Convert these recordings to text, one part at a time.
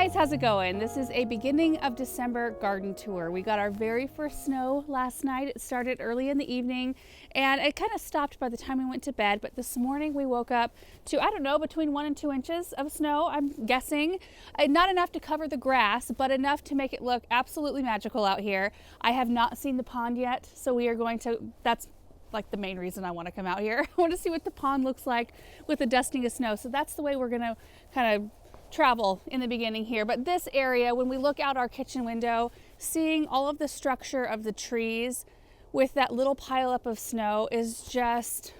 guys, how's it going? This is a beginning of December garden tour. We got our very first snow last night. It started early in the evening and it kind of stopped by the time we went to bed. But this morning we woke up to, I don't know, between 1 and 2 inches of snow, I'm guessing. Not enough to cover the grass, but enough to make it look absolutely magical out here. I have not seen the pond yet, so we are going to, that's like the main reason I want to come out here. I want to see what the pond looks like with the dusting of snow. So that's the way we're going to kind of travel in the beginning here. But this area, when we look out our kitchen window, seeing all of the structure of the trees with that little pile up of snow is just,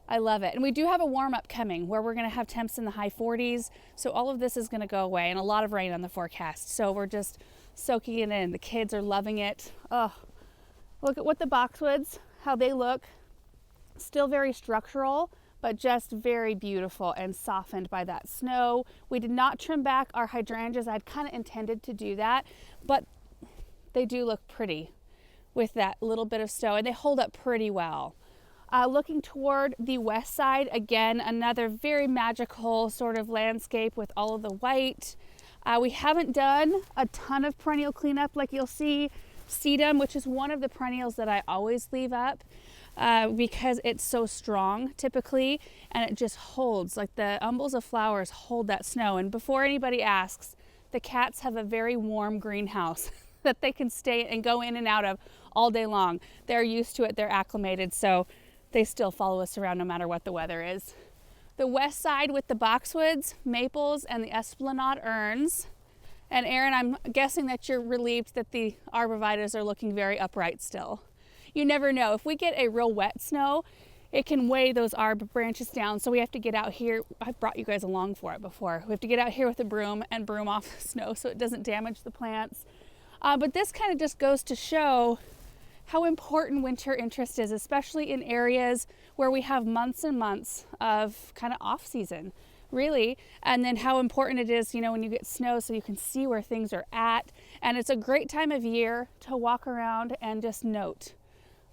I love it. And we do have a warm up coming where we're going to have temps in the high 40s. So all of this is going to go away and a lot of rain on the forecast. So we're just soaking it in. The kids are loving it. Oh, look at what the boxwoods, how they look. Still very structural, but just very beautiful and softened by that snow. We did not trim back our hydrangeas. I'd kind of intended to do that, but they do look pretty with that little bit of snow and they hold up pretty well. Looking toward the west side, again, another very magical sort of landscape with all of the white. We haven't done a ton of perennial cleanup. Like you'll see sedum, which is one of the perennials that I always leave up. Because it's so strong typically and it just holds, like the umbels of flowers hold that snow. And before anybody asks, the cats have a very warm greenhouse that they can stay and go in and out of all day long. They're used to it, they're acclimated, so they still follow us around no matter what the weather is. The west side with the boxwoods, maples, and the esplanade urns. And Erin, I'm guessing that you're relieved that the arborvitaes are looking very upright still. You never know. If we get a real wet snow, it can weigh those arbor branches down. So we have to get out here. I've brought you guys along for it before. We have to get out here with a broom and broom off the snow so it doesn't damage the plants. But this kind of just goes to show how important winter interest is, especially in areas where we have months and months of kind of off season, really. And then how important it is, you know, when you get snow so you can see where things are at. And it's a great time of year to walk around and just note,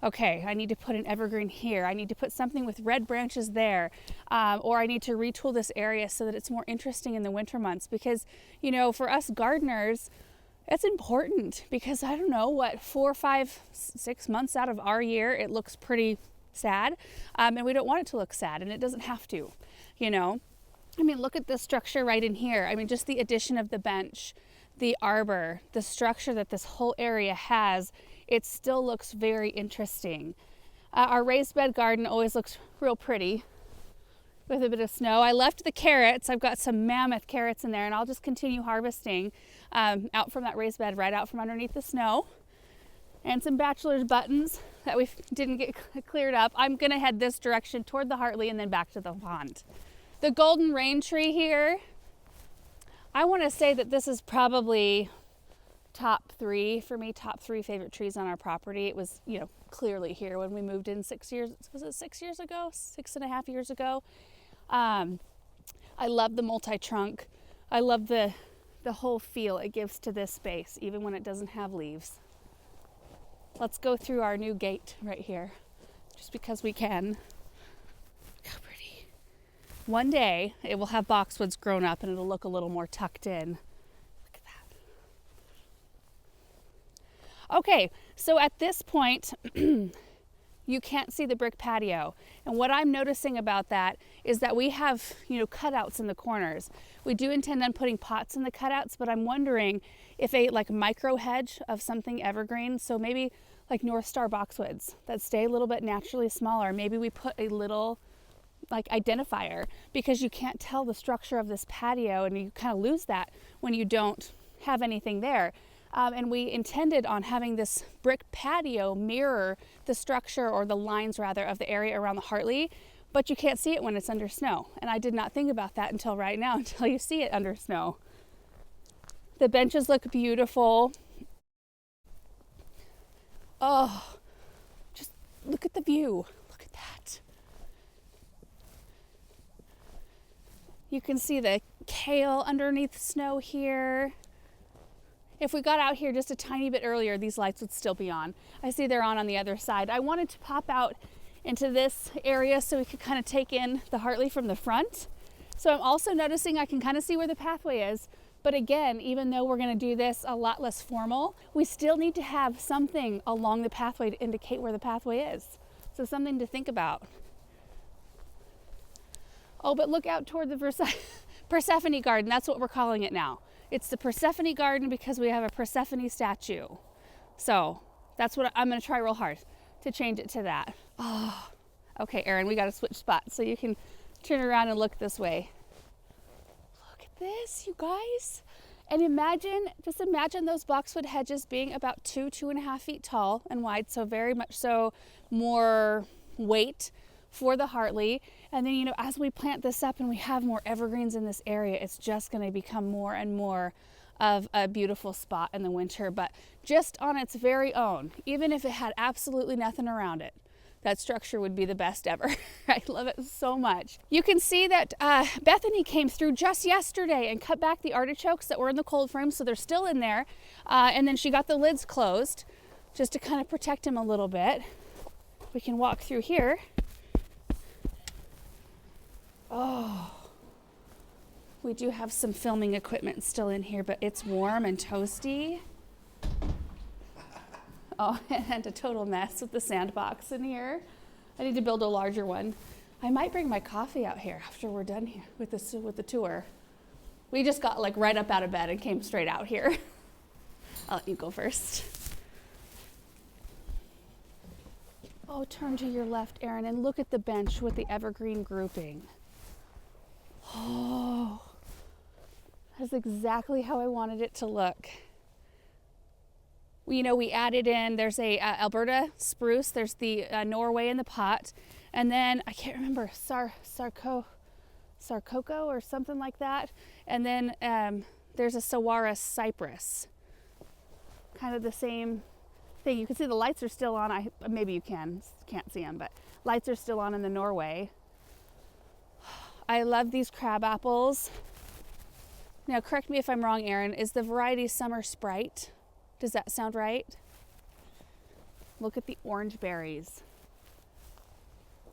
okay, I need to put an evergreen here. I need to put something with red branches there. Or I need to retool this area so that it's more interesting in the winter months. Because, you know, for us gardeners, it's important because I don't know what, 4, 5, 6 months out of our year, it looks pretty sad. And we don't want it to look sad, and it doesn't have to, you know. I mean, look at this structure right in here. I mean, just the addition of the bench, the arbor, the structure that this whole area has, it still looks very interesting. Our raised bed garden always looks real pretty with a bit of snow. I left the carrots. I've got some mammoth carrots in there and I'll just continue harvesting out from that raised bed, right out from underneath the snow. And some bachelor's buttons that we didn't get cleared up. I'm gonna head this direction toward the Hartley and then back to the pond. The golden rain tree here, I wanna say that this is probably top 3 for me, top 3 favorite trees on our property. It was, you know, clearly here when we moved in 6 years, was it 6 years ago? 6.5 years ago. I love the multi-trunk. I love the whole feel it gives to this space, even when it doesn't have leaves. Let's go through our new gate right here, just because we can. Look how pretty. One day it will have boxwoods grown up and it'll look a little more tucked in. Okay, so at this point, you can't see the brick patio. And what I'm noticing about that is that we have, you know, cutouts in the corners. We do intend on putting pots in the cutouts, but I'm wondering if a like micro hedge of something evergreen, so maybe like North Star boxwoods that stay a little bit naturally smaller. Maybe we put a little like identifier, because you can't tell the structure of this patio and you kind of lose that when you don't have anything there. And we intended on having this brick patio mirror the structure, or the lines rather, of the area around the Hartley, but you can't see it when it's under snow. And I did not think about that until right now, until you see it under snow. The benches look beautiful. Oh, just look at the view. Look at that. You can see the kale underneath the snow here. If we got out here just a tiny bit earlier, these lights would still be on. I see they're on the other side. I wanted to pop out into this area so we could kind of take in the Hartley from the front. So I'm also noticing I can kind of see where the pathway is But again, even though we're going to do this a lot less formal, we still need to have something along the pathway to indicate where the pathway is. So something to think about. Oh, but look out toward the Persephone garden. That's what we're calling it now. It's the Persephone garden because we have a Persephone statue. So that's what I'm going to try real hard to change it to that. Oh, okay, Erin, we got to switch spots so you can turn around and look this way. Look at this, you guys. And just imagine those boxwood hedges being about 2.5 feet tall and wide. So very much so more weight for the Hartley. And then, you know, as we plant this up and we have more evergreens in this area, it's just going to become more and more of a beautiful spot in the winter, but just on its very own, even if it had absolutely nothing around it, that structure would be the best ever. I love it so much. You can see that Bethany came through just yesterday and cut back the artichokes that were in the cold frame, so they're still in there. And then she got the lids closed just to kind of protect them a little bit. We can walk through here. Oh, we do have some filming equipment still in here, but it's warm and toasty. Oh, and a total mess with the sandbox in here. I need to build a larger one. I might bring my coffee out here after we're done here with the tour. We just got like right up out of bed and came straight out here. I'll let you go first. Oh, turn to your left, Erin, and look at the bench with the evergreen grouping. Oh, that's exactly how I wanted it to look. You know, we added in, there's a Alberta spruce, there's the Norway in the pot, and then I can't remember, Sarcoco or something like that, and then there's a Saguaro cypress, kind of the same thing. You can see the lights are still on. Maybe you can't see them, but lights are still on in the Norway. I love these crab apples. Now, correct me if I'm wrong, Erin, is the variety Summer Sprite? Does that sound right? Look at the orange berries.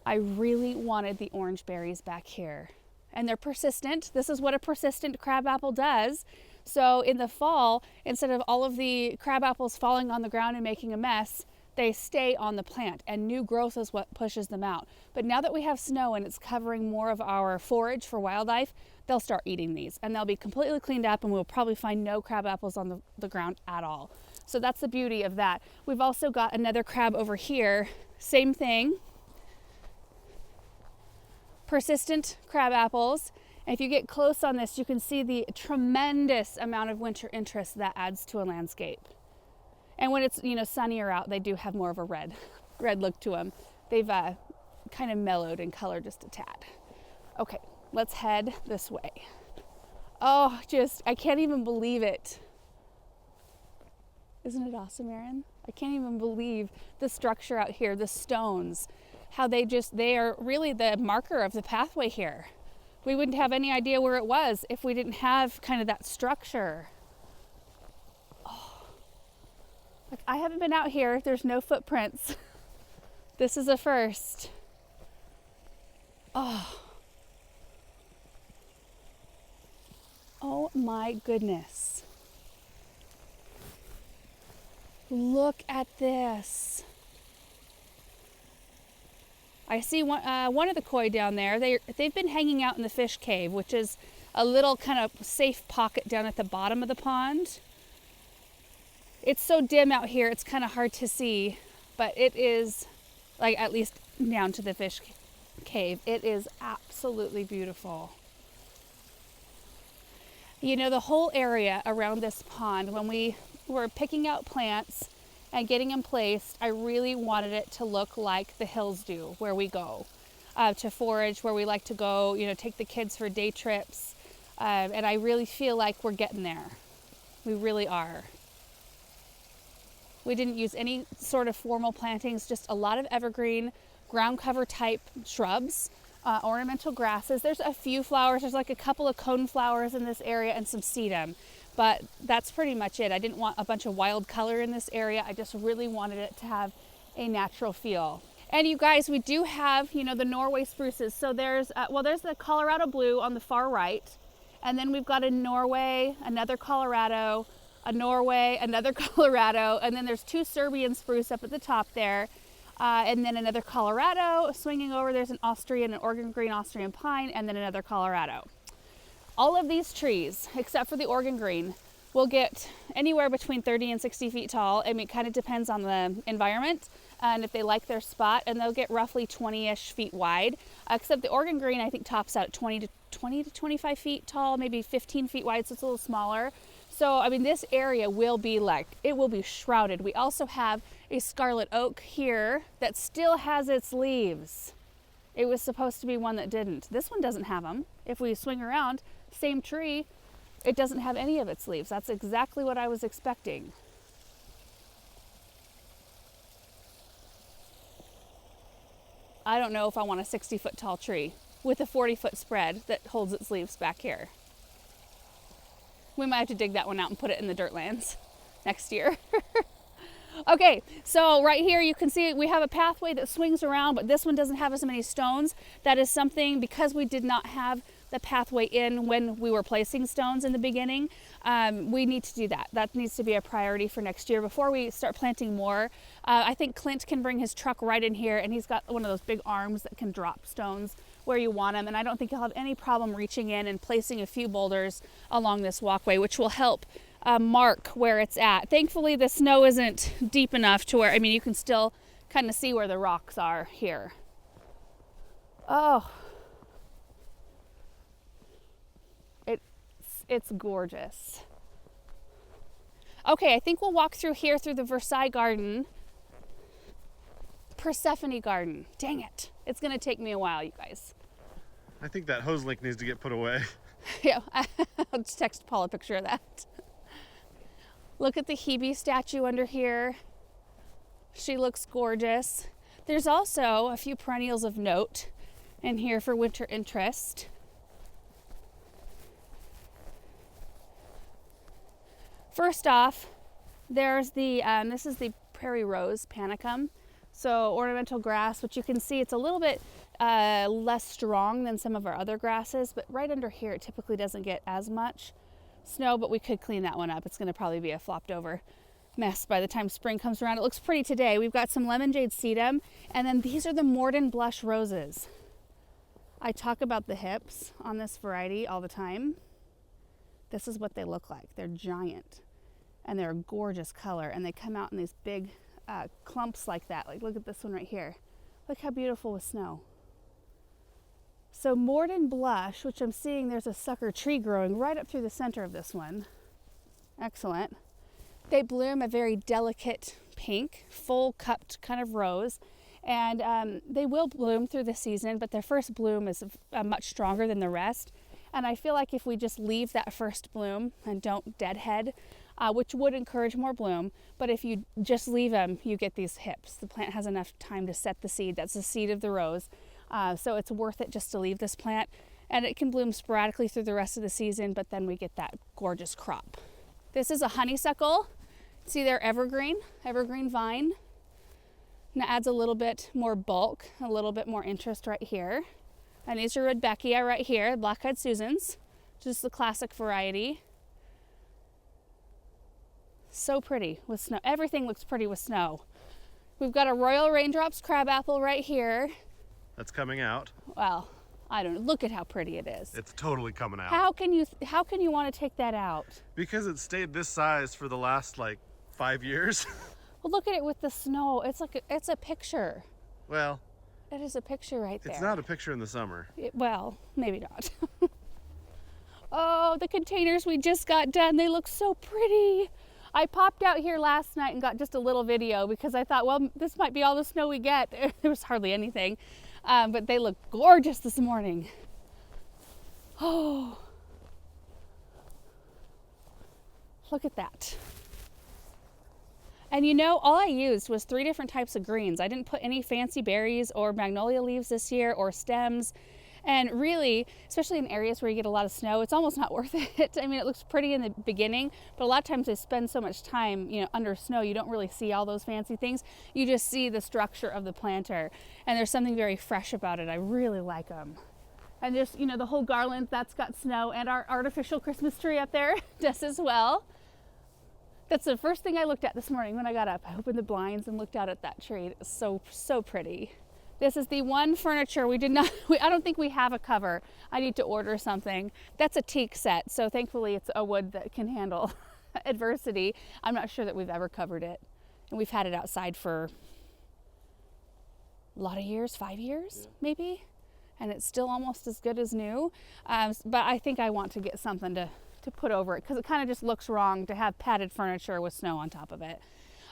I really wanted the orange berries back here. And they're persistent. This is what a persistent crab apple does. So in the fall, instead of all of the crab apples falling on the ground and making a mess, they stay on the plant, and new growth is what pushes them out. But now that we have snow and it's covering more of our forage for wildlife, they'll start eating these and they'll be completely cleaned up, and we'll probably find no crab apples on the ground at all. So that's the beauty of that. We've also got another crab over here, same thing. Persistent crab apples. And if you get close on this, you can see the tremendous amount of winter interest that adds to a landscape. And when it's, you know, sunnier out, they do have more of a red look to them. They've kind of mellowed in color just a tad. Okay, let's head this way. Oh, I can't even believe it. Isn't it awesome, Erin? I can't even believe the structure out here, the stones, how they are really the marker of the pathway here. We wouldn't have any idea where it was if we didn't have kind of that structure. Like, I haven't been out here. There's no footprints. This is a first. Oh my goodness. Look at this. I see one of the koi down there. They've been hanging out in the fish cave, which is a little kind of safe pocket down at the bottom of the pond. It's so dim out here, it's kind of hard to see, but it is, like, at least down to the fish cave, it is absolutely beautiful. You know, the whole area around this pond, when we were picking out plants and getting them placed, I really wanted it to look like the hills do, where we go to forage, where we like to go, you know, take the kids for day trips. And I really feel like we're getting there. We really are. We didn't use any sort of formal plantings, just a lot of evergreen, ground cover type shrubs, ornamental grasses. There's a few flowers. There's like a couple of cone flowers in this area and some sedum, but that's pretty much it. I didn't want a bunch of wild color in this area. I just really wanted it to have a natural feel. And you guys, we do have, you know, the Norway spruces. So there's the Colorado blue on the far right, And then we've got a Norway, another Colorado, a Norway, another Colorado, and then there's 2 Serbian spruce up at the top there. And then another Colorado. Swinging over, there's an Austrian, an Oregon green Austrian pine, and then another Colorado. All of these trees, except for the Oregon green, will get anywhere between 30 and 60 feet tall. I mean, it kind of depends on the environment and if they like their spot, and they'll get roughly 20-ish feet wide. Except the Oregon green, I think, tops out at 20 to 25 feet tall, maybe 15 feet wide, so it's a little smaller. So, I mean, this area will be it will be shrouded. We also have a scarlet oak here that still has its leaves. It was supposed to be one that didn't. This one doesn't have them. If we swing around, same tree, it doesn't have any of its leaves. That's exactly what I was expecting. I don't know if I want a 60-foot tall tree with a 40-foot spread that holds its leaves back here. We might have to dig that one out and put it in the dirt lands next year. Okay, so right here you can see we have a pathway that swings around, but this one doesn't have as many stones. That is something, because we did not have the pathway in when we were placing stones in the beginning, we need to do that. That needs to be a priority for next year before we start planting more. I think Clint can bring his truck right in here, and he's got one of those big arms that can drop stones where you want them, and I don't think he'll have any problem reaching in and placing a few boulders along this walkway, which will help mark where it's at. Thankfully, the snow isn't deep enough to where, I mean, you can still kind of see where the rocks are here. Oh, it's gorgeous. Okay, I think we'll walk through here through the Versailles Garden. Persephone Garden. Dang it. It's going to take me a while, you guys. I think that hose link needs to get put away. Yeah, I'll just text Paul a picture of that. Look at the Hebe statue under here. She looks gorgeous. There's also a few perennials of note in here for winter interest. First off, there's the, this is the prairie rose panicum. So ornamental grass, which you can see it's a little bit less strong than some of our other grasses, but right under here it typically doesn't get as much snow, but we could clean that one up. It's going to probably be a flopped over mess by the time spring comes around. It looks pretty today. We've got some lemon jade sedum, and then these are the Morden blush roses. I talk about the hips on this variety all the time. This is what they look like. They're giant, and they're a gorgeous color, and they come out in these big clumps like that. Like, look at this one right here. Look how beautiful with snow. So Morden blush, which I'm seeing there's a sucker tree growing right up through the center of this one. Excellent. They bloom a very delicate pink, full cupped kind of rose, and they will bloom through the season, but their first bloom is much stronger than the rest. And I feel like if we just leave that first bloom and don't deadhead, which would encourage more bloom, but if you just leave them, you get these hips. The plant has enough time to set the seed. That's the seed of the rose. So it's worth it just to leave this plant, and it can bloom sporadically through the rest of the season, but then we get that gorgeous crop. This is a honeysuckle. See their evergreen vine. And that adds a little bit more bulk, a little bit more interest right here. And these are Rudbeckia right here, black-eyed Susans, just the classic variety. So pretty with snow. Everything looks pretty with snow. We've got a Royal Raindrops crabapple right here. That's coming out. Well, I don't know. Look at how pretty it is. It's totally coming out. How can you want to take that out? Because it stayed this size for the last like 5 years. Well, look at it with the snow. It's a picture. Well, it is a picture right there. It's not a picture in the summer. Well, maybe not. Oh, the containers we just got done. They look so pretty. I popped out here last night and got just a little video because I thought, well, this might be all the snow we get. There was hardly anything, but they look gorgeous this morning. Oh, look at that. And you know, all I used was 3 different types of greens. I didn't put any fancy berries or magnolia leaves this year or stems. And really, especially in areas where you get a lot of snow, it's almost not worth it. I mean, it looks pretty in the beginning, but a lot of times they spend so much time, under snow, you don't really see all those fancy things. You just see the structure of the planter, and there's something very fresh about it. I really like them. And there's, you know, the whole garland that's got snow, and our artificial Christmas tree up there does as well. That's the first thing I looked at this morning when I got up. I opened the blinds and looked out at that tree. It was so pretty. This is the one furniture we did not, I don't think we have a cover. I need to order something. That's a teak set, so thankfully it's a wood that can handle adversity. I'm not sure that we've ever covered it. And we've had it outside for a lot of years, 5 years maybe. And it's still almost as good as new. But I think I want to get something to put over it because it kind of just looks wrong to have padded furniture with snow on top of it.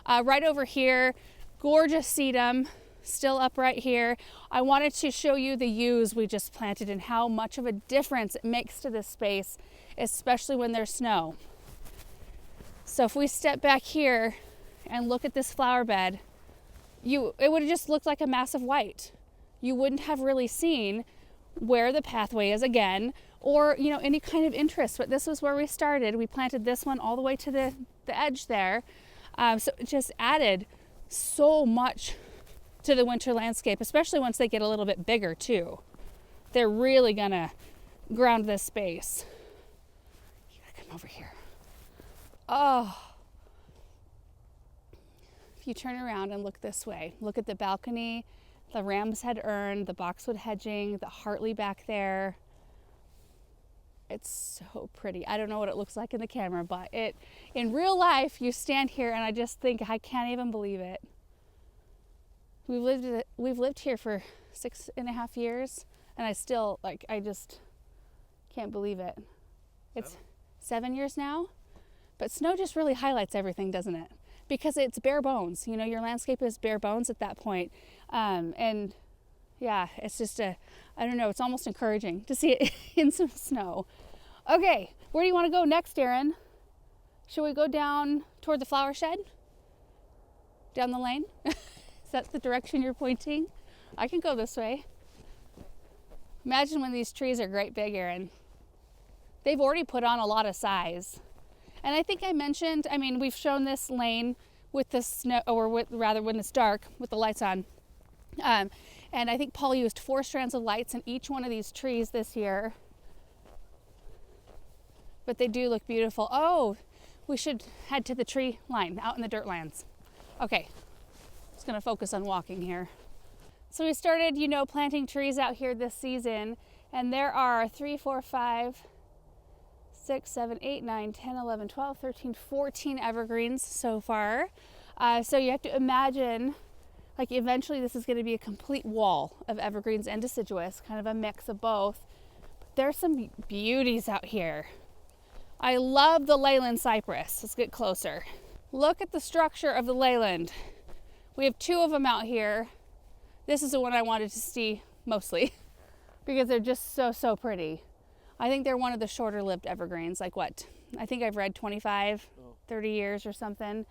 Right over here, gorgeous sedum, still up right here. I wanted to show you the yews we just planted and how much of a difference it makes to this space, especially when there's snow. So if we step back here and look at this flower bed, it would have just looked like a mass of white. You wouldn't have really seen where the pathway is again, or you know, any kind of interest. But this was where we started. We planted this one all the way to the edge there. So it just added so much to the winter landscape, especially once they get a little bit bigger too. They're really gonna ground this space. You gotta come over here. Oh. If you turn around and look this way, look at the balcony, the ram's head urn, the boxwood hedging, the Hartley back there. It's so pretty. I don't know what it looks like in the camera, but in real life, you stand here and I just think, I can't even believe it. We've lived here for 6.5 years, and I still, I just can't believe it. It's 7 years now, but snow just really highlights everything, doesn't it? Because it's bare bones. You know, your landscape is bare bones at that point. And yeah, it's just I don't know, it's almost encouraging to see it in some snow. Okay, where do you want to go next, Erin? Should we go down toward the flower shed? Down the lane? Is that the direction you're pointing? I can go this way. Imagine when these trees are great big, Erin. They've already put on a lot of size. And I think I mentioned, we've shown this lane with the snow, or rather when it's dark with the lights on. And I think Paul used 4 strands of lights in each one of these trees this year. But they do look beautiful. Oh, we should head to the tree line out in the dirt lands. Okay, just gonna focus on walking here. So we started, planting trees out here this season, and there are 3, 4, 5, 6, 7, 8, 9, 10, 11, 12, 13, 14 evergreens so far. So you have to imagine, eventually this is going to be a complete wall of evergreens and deciduous, kind of a mix of both. But there's some beauties out here. I love the Leyland cypress. Let's get closer. Look at the structure of the Leyland. We have 2 of them out here. This is the one I wanted to see mostly because they're just so pretty. I think they're one of the shorter lived evergreens, I think I've read 25, 30 years or something.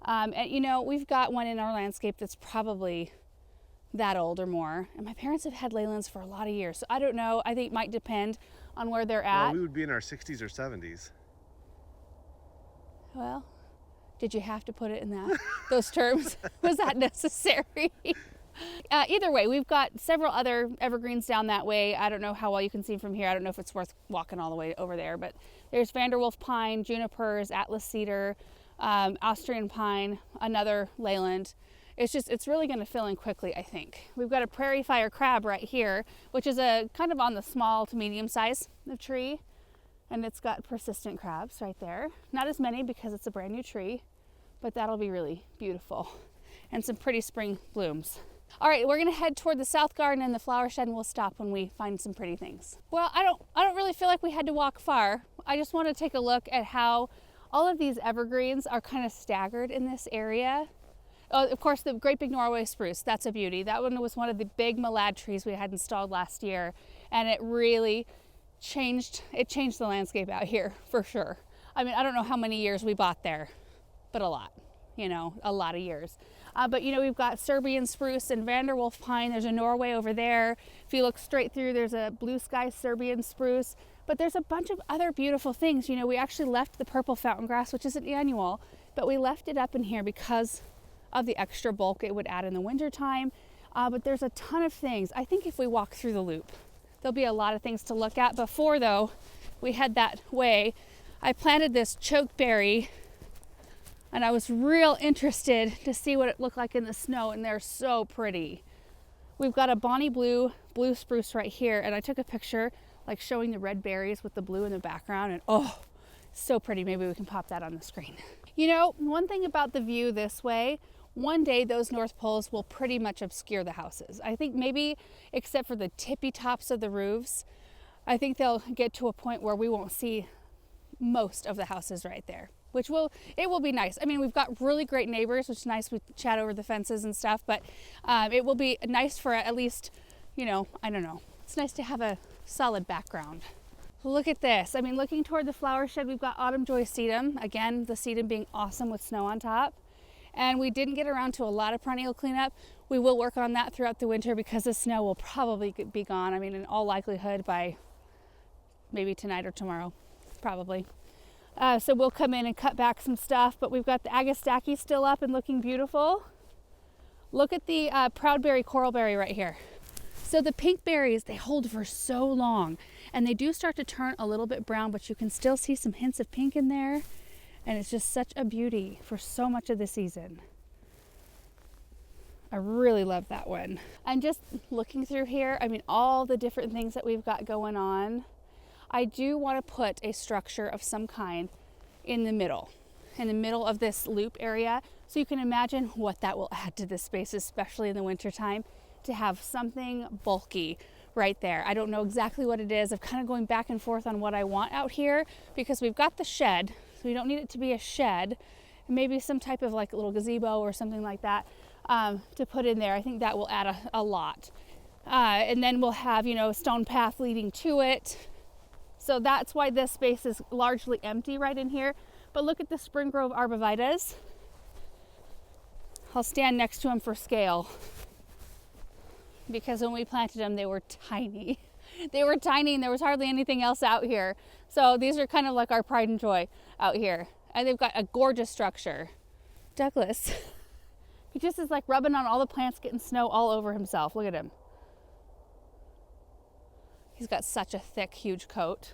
And we've got one in our landscape that's probably that old or more. And my parents have had Leylands for a lot of years. So I don't know, I think it might depend on where they're at. Well, we would be in our 60s or 70s. Well, did you have to put it in those terms? Was that necessary? Either way, we've got several other evergreens down that way. I don't know how well you can see from here. I don't know if it's worth walking all the way over there, but there's Vanderwolf pine, junipers, Atlas cedar, Austrian pine, another Leyland. It's really going to fill in quickly, I think. We've got a prairie fire crab right here, which is a kind of on the small to medium size of tree, and it's got persistent crabs right there. Not as many because it's a brand new tree, but that'll be really beautiful, and some pretty spring blooms. All right, we're gonna head toward the south garden and the flower shed, and we'll stop when we find some pretty things. Well, I don't really feel like we had to walk far. I just want to take a look at how all of these evergreens are kind of staggered in this area. Of course, the great big Norway spruce, that's a beauty. That one was one of the big malad trees we had installed last year, and it really changed the landscape out here for sure. I don't know how many years we bought there, but a lot, a lot of years. But we've got Serbian spruce and Vanderwolf pine. There's a Norway over there. If you look straight through, there's a blue sky Serbian spruce. But there's a bunch of other beautiful things. We actually left the purple fountain grass, which is an annual, but we left it up in here because of the extra bulk it would add in the winter time. But there's a ton of things. I think if we walk through the loop, there'll be a lot of things to look at. Before though, we head that way, I planted this chokeberry, and I was real interested to see what it looked like in the snow, and they're so pretty. We've got a Bonnie blue spruce right here, and I took a picture like showing the red berries with the blue in the background, and oh, so pretty. Maybe we can pop that on the screen. You know, one thing about the view this way, one day those North Poles will pretty much obscure the houses. I think maybe except for the tippy tops of the roofs, I think they'll get to a point where we won't see most of the houses right there, which it will be nice. I mean, we've got really great neighbors, which is nice. We chat over the fences and stuff, but it will be nice for at least, you know, I don't know. It's nice to have a solid background. Look at this. I mean, looking toward the flower shed, we've got Autumn Joy sedum. Again, the sedum being awesome with snow on top. And we didn't get around to a lot of perennial cleanup. We will work on that throughout the winter because the snow will probably be gone. I mean, in all likelihood by maybe tonight or tomorrow, probably. So we'll come in and cut back some stuff, but we've got the Agastache still up and looking beautiful. Look at the Proudberry Coralberry right here. So the pink berries, they hold for so long, and they do start to turn a little bit brown, but you can still see some hints of pink in there, and it's just such a beauty for so much of the season. I really love that one. And just looking through here, I mean, all the different things that we've got going on, I do want to put a structure of some kind in the middle of this loop area, so you can imagine what that will add to this space, especially in the wintertime, to have something bulky right there. I don't know exactly what it is. I'm kind of going back and forth on what I want out here because we've got the shed, so we don't need it to be a shed. Maybe some type of like a little gazebo or something like that to put in there. I think that will add a lot. And then we'll have, you know, a stone path leading to it. So that's why this space is largely empty right in here. But look at the Spring Grove arborvitaes. I'll stand next to them for scale, because when we planted them, they were tiny. They were tiny and there was hardly anything else out here. So these are kind of like our pride and joy out here. And they've got a gorgeous structure. Douglas, he just is like rubbing on all the plants, getting snow all over himself. Look at him. He's got such a thick, huge coat.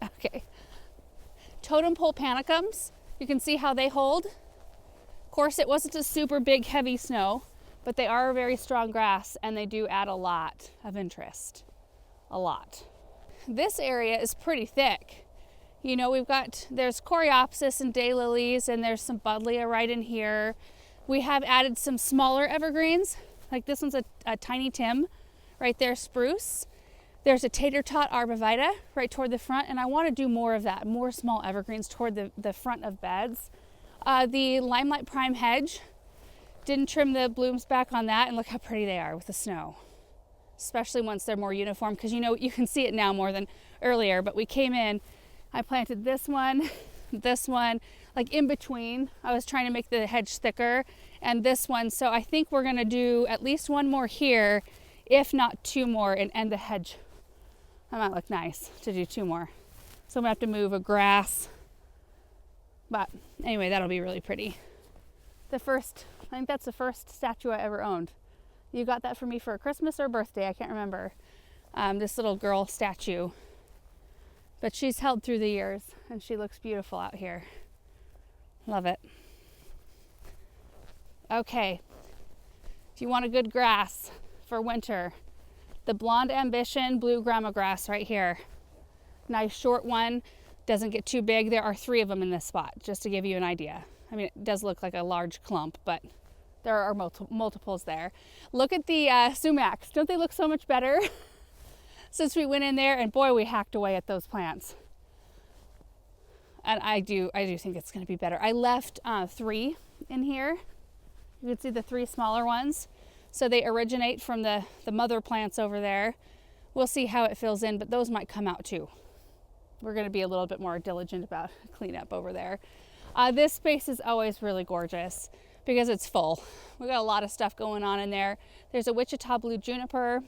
Okay. Totem pole panicums. You can see how they hold. Of course, it wasn't a super big, heavy snow, but they are a very strong grass, and they do add a lot of interest. A lot. This area is pretty thick. You know, there's Coreopsis and daylilies, and there's some Buddleia right in here. We have added some smaller evergreens, like this one's a tiny Tim right there, spruce. There's a tater tot arborvitae right toward the front, and I want to do more of that, more small evergreens toward the front of beds. The Limelight Prime hedge, didn't trim the blooms back on that, and look how pretty they are with the snow, especially once they're more uniform, because you know, you can see it now more than earlier, but we came in, I planted this one, like in between. I was trying to make the hedge thicker, and this one, so I think we're gonna do at least one more here, if not two more, and end the hedge. That might look nice to do two more. So I'm gonna have to move a grass, but anyway, that'll be really pretty. I think that's the first statue I ever owned. You got that for me for Christmas or birthday, I can't remember. This little girl statue. But she's held through the years, and she looks beautiful out here. Love it. Okay, if you want a good grass for winter, the Blonde Ambition Blue Grama Grass right here. Nice short one, doesn't get too big. There are 3 of them in this spot, just to give you an idea. I mean, it does look like a large clump, but there are multiples there. Look at the sumacs. Don't they look so much better? Since we went in there, and boy, we hacked away at those plants. And I do think it's gonna be better. I left 3 in here. You can see the 3 smaller ones. So they originate from the mother plants over there. We'll see how it fills in, but those might come out too. We're gonna be a little bit more diligent about cleanup over there. This space is always really gorgeous because it's full. We got a lot of stuff going on in there. There's a Wichita Blue Juniper.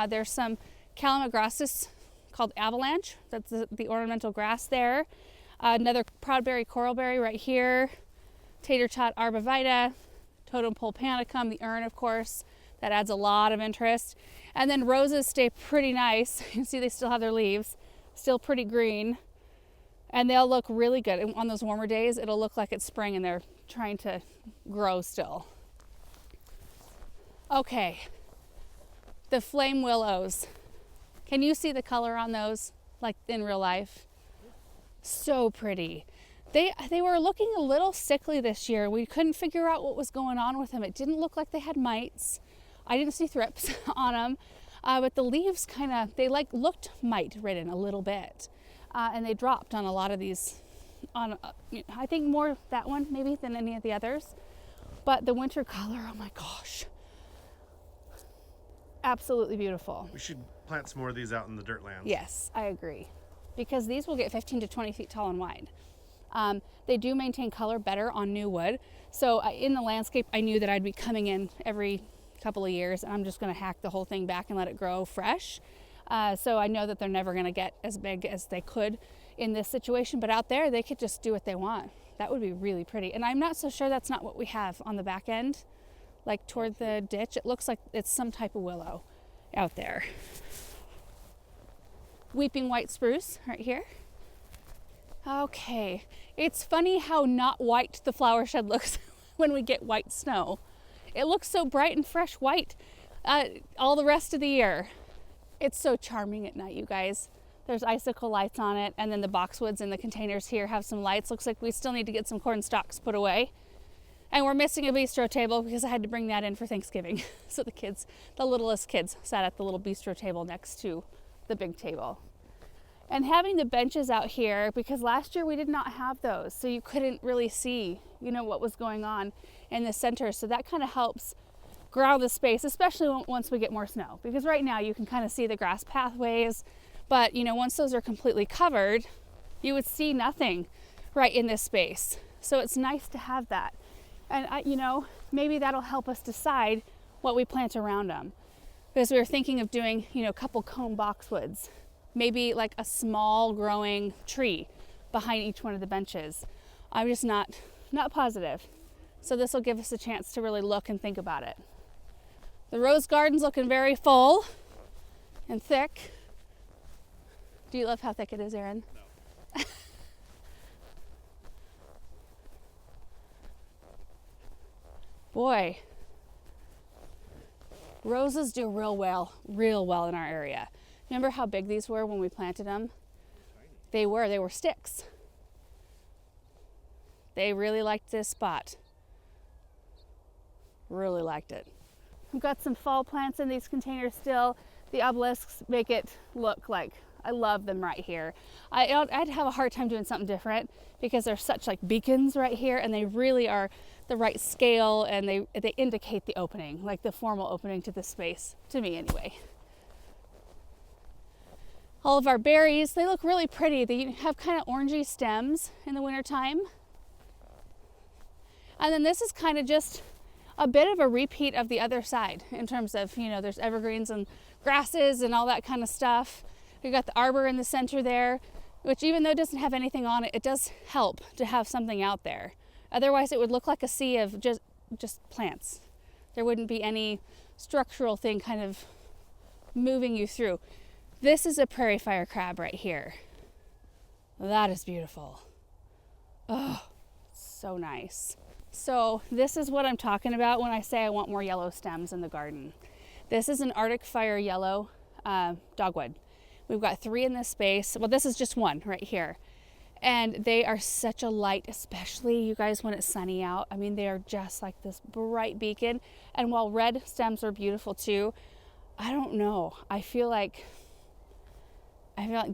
There's some Calamagrostis called Avalanche. That's the ornamental grass there. Another Proudberry Coralberry right here. Tater tot arborvitae. Totem pole panicum, the urn, of course. That adds a lot of interest. And then roses stay pretty nice. You can see they still have their leaves, still pretty green. And they'll look really good. And on those warmer days, it'll look like it's spring and they're trying to grow still. Okay, the flame willows. Can you see the color on those, like in real life? So pretty. They were looking a little sickly this year. We couldn't figure out what was going on with them. It didn't look like they had mites. I didn't see thrips on them, but the leaves they looked mite ridden a little bit. And they dropped on a lot of these, I think more that one maybe than any of the others. But the winter color, oh my gosh. Absolutely beautiful. We should plant some more of these out in the dirt lands. Yes, I agree. Because these will get 15 to 20 feet tall and wide. They do maintain color better on new wood. So in the landscape, I knew that I'd be coming in every couple of years and I'm just gonna hack the whole thing back and let it grow fresh. So I know that they're never gonna get as big as they could in this situation, but out there, they could just do what they want. That would be really pretty. And I'm not so sure that's not what we have on the back end, like toward the ditch. It looks like it's some type of willow out there. Weeping white spruce right here. Okay, it's funny how not white the flower shed looks when we get white snow. It looks so bright and fresh white all the rest of the year. It's so charming at night, you guys. There's icicle lights on it, and then the boxwoods in the containers here have some lights. Looks like we still need to get some corn stalks put away. And we're missing a bistro table because I had to bring that in for Thanksgiving. So the kids, the littlest kids, sat at the little bistro table next to the big table. And having the benches out here, because last year we did not have those, so you couldn't really see, what was going on in the center. So that kind of helps ground the space, especially once we get more snow. Because right now you can kind of see the grass pathways, but once those are completely covered, you would see nothing right in this space. So it's nice to have that. And maybe that'll help us decide what we plant around them. Because we were thinking of doing, a couple cone boxwoods. Maybe like a small growing tree behind each one of the benches. I'm just not positive. So this will give us a chance to really look and think about it. The rose garden's looking very full and thick. Do you love how thick it is, Aaron? No. Boy, roses do real well in our area. Remember how big these were when we planted them? They were sticks. They really liked this spot. Really liked it. We've got some fall plants in these containers still. The obelisks make it look like, I love them right here. I'd have a hard time doing something different because they're such like beacons right here, and they really are the right scale, and they indicate the opening, like the formal opening to the space, to me anyway. All of our berries, they look really pretty. They have kind of orangey stems in the wintertime. And then this is kind of just a bit of a repeat of the other side in terms of, there's evergreens and grasses and all that kind of stuff. We've got the arbor in the center there, which even though it doesn't have anything on it, it does help to have something out there. Otherwise it would look like a sea of just plants. There wouldn't be any structural thing kind of moving you through. This is a prairie fire crab right here. That is beautiful. Oh, so nice. So this is what I'm talking about when I say I want more yellow stems in the garden. This is an Arctic Fire yellow dogwood. We've got 3 in this space. Well, this is just one right here. And they are such a light, especially you guys when it's sunny out. I mean, they are just like this bright beacon. And while red stems are beautiful too, I don't know. I feel like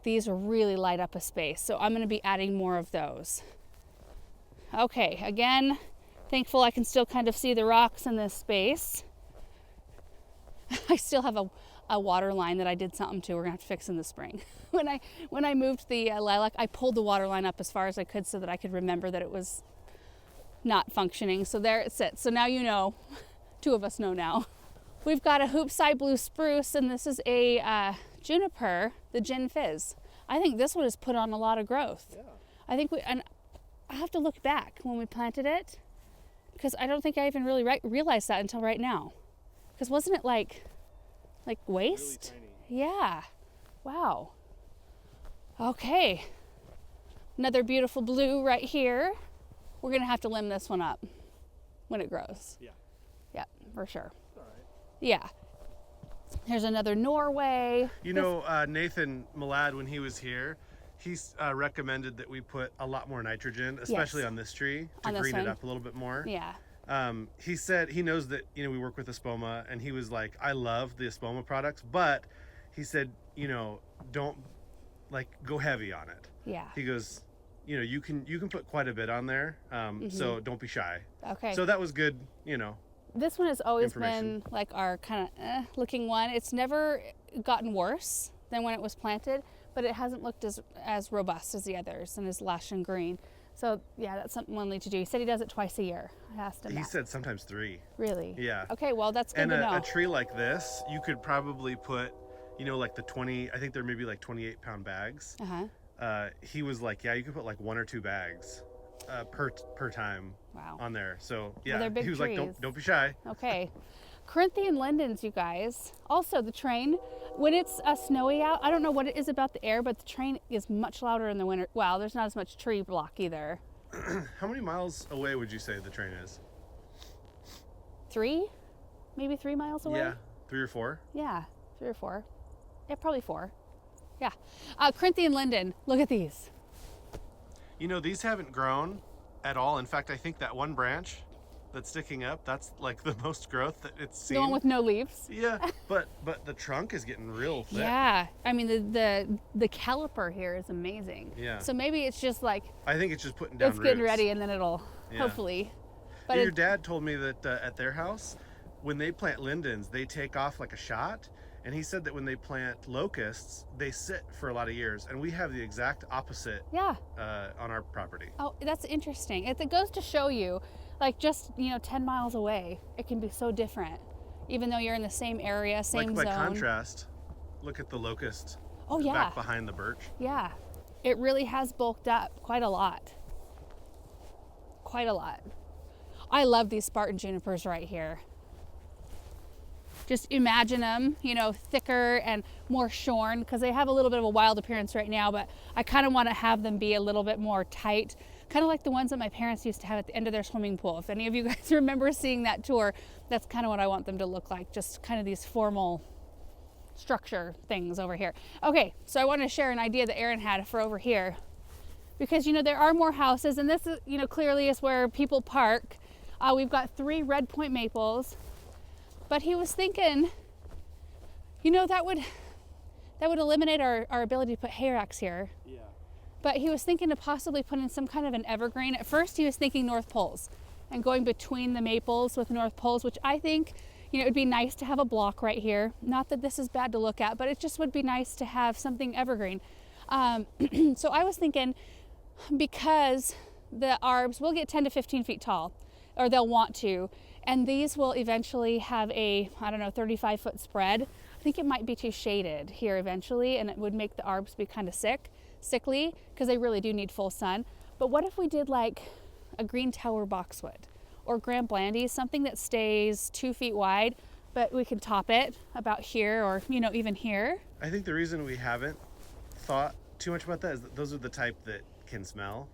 these really light up a space. So I'm going to be adding more of those. Okay, again, thankful I can still kind of see the rocks in this space. I still have a water line that I did something to. We're gonna have to fix in the spring. When I moved the lilac, I pulled the water line up as far as I could so that I could remember that it was not functioning. So there it sits. So now you know. 2 of us know now. We've got a hoopside blue spruce, and this is a juniper, the Gin Fizz. I think this one has put on a lot of growth. Yeah. And I have to look back when we planted it, because I don't think I even really realized that until right now. Because wasn't it like waist? Really tiny. Yeah. Wow. Okay. Another beautiful blue right here. We're gonna have to limb this one up when it grows. Yeah. Yeah, for sure. All right. Yeah. Here's another Norway. You know, Nathan Malad, when he was here, he's recommended that we put a lot more nitrogen, especially Yes. on this tree, to On this green one. it up a little bit more. Yeah. He said he knows that, you know, we work with Espoma, and he was like, I love the Espoma products, but he said, you know, don't like go heavy on it. Yeah. He goes, you know, you can put quite a bit on there, so don't be shy. Okay. So that was good, you know. This one has always Information. been like our kind of looking one. It's never gotten worse than when it was planted, but it hasn't looked as robust as the others and as lush and green. So yeah, that's something we'll need to do. He said he does it twice a year. I asked him He that. said sometimes 3. Really? Yeah. Okay, well that's good And to know. a tree like this, you could probably put, you know, like the 20, I think they're maybe like 28-pound bags. He was like, yeah, you could put like 1 or 2 bags per time Wow. on there. So yeah, they're big he was trees. like, don't be shy. Okay. Corinthian lindens, you guys. Also, the train, when it's snowy out, I don't know what it is about the air, but the train is much louder in the winter. Wow, there's not as much tree block either. How many miles away would you say the train is? 3? Maybe 3 miles away? Yeah, 3 or 4. Yeah, 3 or 4. Yeah, probably 4. Yeah. Corinthian linden, look at these. You know, these haven't grown at all. In fact, I think that one branch that's sticking up, that's like the most growth that it's seen. The one with no leaves. Yeah, but the trunk is getting real thick. Yeah, I mean the caliper here is amazing. Yeah. So maybe it's just like I think it's just putting down it's getting roots. ready, and then it'll Yeah. hopefully. But Your dad told me that at their house, when they plant lindens, they take off like a shot. And he said that when they plant locusts, they sit for a lot of years. And we have the exact opposite yeah. on our property. Oh, that's interesting. It goes to show you, like just 10 miles away, it can be so different, even though you're in the same area, same Like by zone. contrast, look at the locust Oh yeah, back behind the birch. yeah. It really has bulked up quite a lot. Quite a lot. I love these Spartan junipers right here. Just imagine them, thicker and more shorn, because they have a little bit of a wild appearance right now, but I kind of want to have them be a little bit more tight, kind of like the ones that my parents used to have at the end of their swimming pool. If any of you guys remember seeing that tour, that's kind of what I want them to look like, just kind of these formal structure things over here. Okay, so I want to share an idea that Aaron had for over here, because there are more houses, and this is, clearly is where people park. We've got 3 red point maples. But he was thinking, that would eliminate our ability to put hay racks here. Yeah. But he was thinking of possibly putting some kind of an evergreen. At first he was thinking North Poles and going between the maples with North Poles, which I think, it would be nice to have a block right here. Not that this is bad to look at, but it just would be nice to have something evergreen. So I was thinking, because the arbs will get 10 to 15 feet tall, or they'll want to, and these will eventually have a, 35-foot spread. I think it might be too shaded here eventually, and it would make the arbs be kind of sickly, because they really do need full sun. But what if we did like a green tower boxwood or Grand Blandy, something that stays 2 feet wide, but we can top it about here, or even here. I think the reason we haven't thought too much about that is that those are the type that can smell.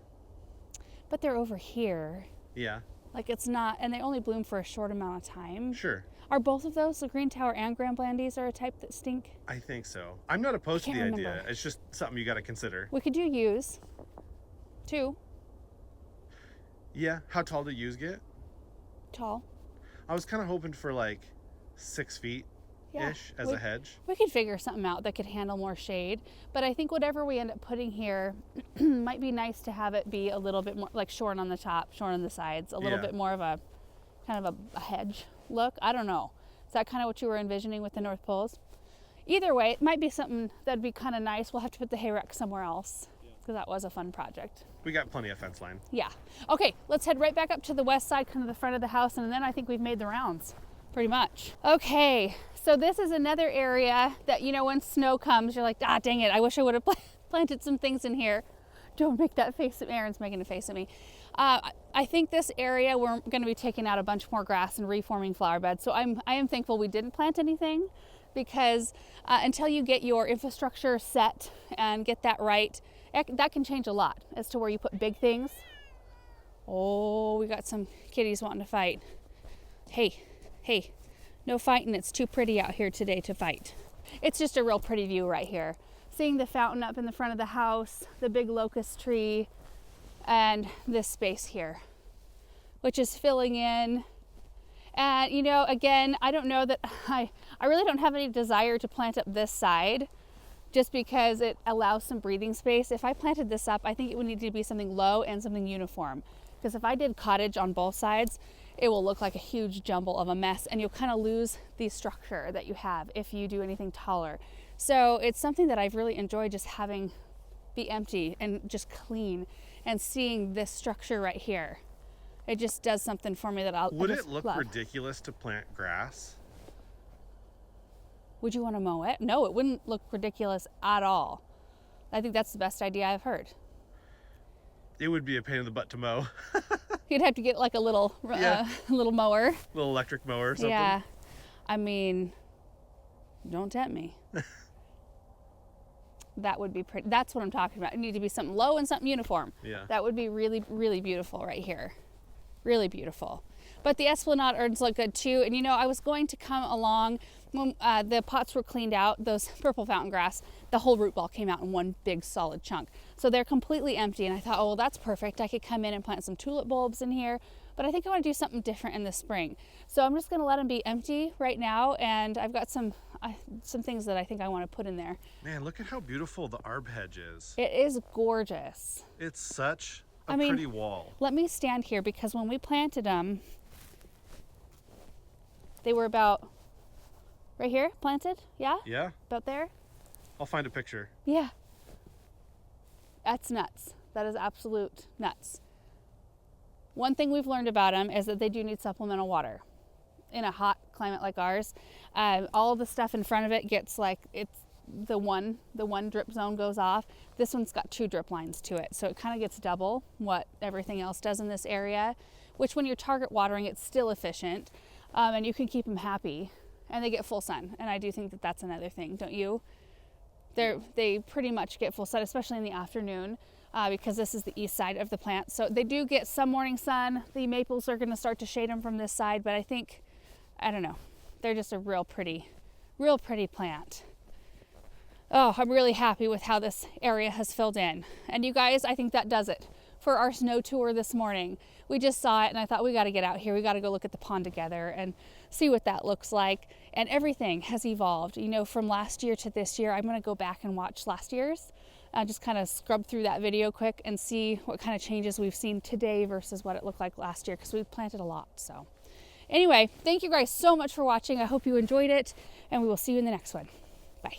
But they're over here. Yeah. Like it's not, and they only bloom for a short amount of time. Sure. Are both of those, the Green Tower and Grand Blandies, are a type that stink? I think so. I'm not opposed to the can't idea. remember. It's just something you got to consider. We could do yews, too, Yeah. How tall do yews get? tall. I was kind of hoping for like 6 feet ish as we, a hedge. We could figure something out that could handle more shade. But I think whatever we end up putting here might be nice to have it be a little bit more like shorn on the top, shorn on the sides, a little Yeah. bit more of a kind of a hedge look. I don't know. Is that kind of what you were envisioning with the North Poles? Either way, it might be something that'd be kind of nice. We'll have to put the hay rack somewhere else, because that was a fun project. We got plenty of fence line. Yeah. Okay, let's head right back up to the west side, kind of the front of the house, and then I think we've made the rounds, pretty much. Okay, so this is another area that, when snow comes, you're like, dang it, I wish I would have planted some things in here. Don't make that face. Aaron's making a face at me. I think this area we're going to be taking out a bunch more grass and reforming flower beds. So I am thankful we didn't plant anything, because until you get your infrastructure set and get that right, that can change a lot as to where you put big things. Oh, we got some kitties wanting to fight. Hey, no fighting. It's too pretty out here today to fight. It's just a real pretty view right here. Seeing the fountain up in the front of the house, the big locust tree, and this space here, which is filling in. And you know, again, I don't know that I really don't have any desire to plant up this side, just because it allows some breathing space. If I planted this up, I think it would need to be something low and something uniform, because if I did cottage on both sides, it will look like a huge jumble of a mess, and you'll kind of lose the structure that you have if you do anything taller. So it's something that I've really enjoyed, just having be empty and just clean, and seeing this structure right here. It just does something for me that Would it look ridiculous to plant grass? Would you want to mow it? No, it wouldn't look ridiculous at all. I think that's the best idea I've heard. It would be a pain in the butt to mow. You'd have to get like a little little mower. Little electric mower or something. Yeah. I mean, don't tempt me. That would be pretty. That's what I'm talking about. It needs to be something low and something uniform. Yeah. That would be really, really beautiful right here. Really beautiful. But the esplanade urns look good too. And you know, I was going to come along when the pots were cleaned out, those purple fountain grass, the whole root ball came out in one big solid chunk. So they're completely empty. And I thought, oh, well, that's perfect. I could come in and plant some tulip bulbs in here. But I think I want to do something different in the spring. So I'm just going to let them be empty right now. And I've got some things that I think I want to put in there. Man, look at how beautiful the arb hedge is. It is gorgeous. It's such a pretty wall. Let me stand here, because when we planted them, they were about right here planted. Yeah? Yeah. About there? I'll find a picture. Yeah. That's nuts. That is absolute nuts. One thing we've learned about them is that they do need supplemental water. In a hot climate like ours, all of the stuff in front of it gets like, it's the one drip zone goes off. This one's got 2 drip lines to it, so it kind of gets double what everything else does in this area, which when you're target watering, it's still efficient, and you can keep them happy, and they get full sun. And I do think that that's another thing, don't you? They pretty much get full sun, especially in the afternoon, because this is the east side of the plant. So they do get some morning sun. The maples are going to start to shade them from this side, but I don't know, they're just a real pretty plant. Oh, I'm really happy with how this area has filled in. And you guys, I think that does it for our snow tour this morning. We just saw it and I thought, we got to get out here. We got to go look at the pond together and see what that looks like. And everything has evolved, you know, from last year to this year. I'm going to go back and watch last year's, just kind of scrub through that video quick and see what kind of changes we've seen today versus what it looked like last year, because we've planted a lot. So anyway, thank you guys so much for watching. I hope you enjoyed it, and we will see you in the next one. Bye.